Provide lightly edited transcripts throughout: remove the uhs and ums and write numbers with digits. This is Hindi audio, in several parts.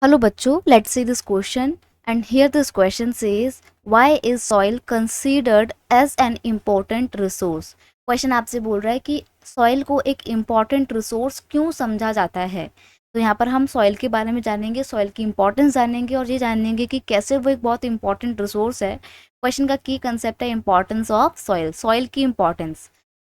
Hello बच्चों, let's see this question and here this question says why is soil considered as an important resource? Question आपसे बोल रहा है कि सॉइल को एक इम्पॉर्टेंट रिसोर्स क्यों समझा जाता है। तो यहाँ पर हम सॉइल के बारे में जानेंगे, सॉइल की इंपॉर्टेंस जानेंगे और ये जानेंगे कि कैसे वो एक बहुत इंपॉर्टेंट रिसोर्स है। क्वेश्चन का की कंसेप्ट है इंपॉर्टेंस ऑफ सॉइल, सॉइल की importance.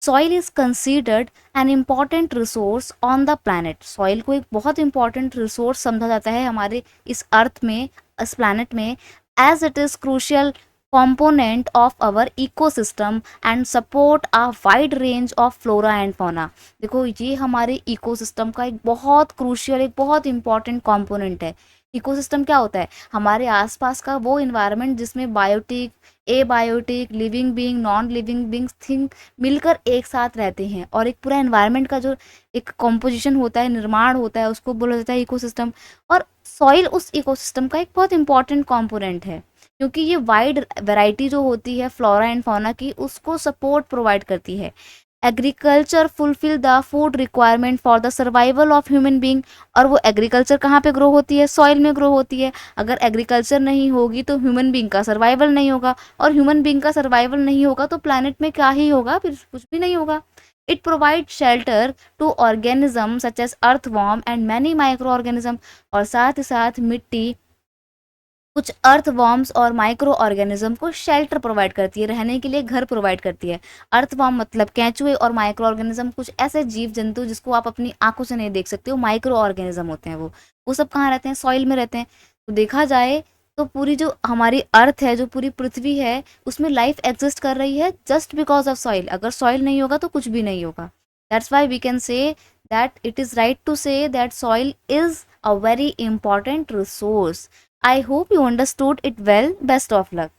Soil is considered an important resource on the planet. Soil को एक बहुत इंपॉर्टेंट रिसोर्स समझा जाता है हमारे इस अर्थ में, इस प्लानट में, as it is crucial component of our ecosystem and support a wide range of flora and fauna। देखो ये हमारे इकोसिस्टम का एक बहुत क्रूशियल, एक बहुत इंपॉर्टेंट कंपोनेंट है। इकोसिस्टम क्या होता है? हमारे आसपास का वो इन्वायरमेंट जिसमें biotic, abiotic, living being, non living beings thing मिलकर एक साथ रहते हैं और एक पूरा एनवायरनमेंट का जो एक कॉम्पोजिशन होता है, निर्माण होता है, उसको बोला जाता है इकोसिस्टम। और सॉइल उस इकोसिस्टम का एक बहुत इंपॉर्टेंट कंपोनेंट है क्योंकि ये वाइड वैरायटी जो होती है फ्लोरा एंड फौना की, उसको सपोर्ट प्रोवाइड करती है। Agriculture fulfil the food requirement for the survival of human being. और वो एग्रीकल्चर कहाँ पे ग्रो होती है? सॉइल में ग्रो होती है। अगर एग्रीकल्चर नहीं होगी तो ह्यूमन बींग का सर्वाइवल नहीं होगा, और ह्यूमन बींग का सर्वाइवल नहीं होगा तो प्लानट में क्या ही होगा? फिर कुछ भी नहीं होगा। It provide shelter to organism such as earthworm and many micro organism. और साथ ही साथ मिट्टी कुछ अर्थवॉर्म्स और माइक्रो ऑर्गेनिज्म को शेल्टर प्रोवाइड करती है, रहने के लिए घर प्रोवाइड करती है। अर्थवॉर्म मतलब केंचुए, और माइक्रो ऑर्गेनिज्म कुछ ऐसे जीव जंतु जिसको आप अपनी आंखों से नहीं देख सकते हो, माइक्रो ऑर्गेनिज्म होते हैं। वो सब कहाँ रहते हैं? सॉइल में रहते हैं। तो देखा जाए तो पूरी जो हमारी अर्थ है, जो पूरी पृथ्वी है, उसमें लाइफ एग्जिस्ट कर रही है जस्ट बिकॉज ऑफ सॉइल। अगर सॉइल नहीं होगा तो कुछ भी नहीं होगा। That's why we can say that it is right to say that soil is a very important resource. I hope you understood it well. Best of luck.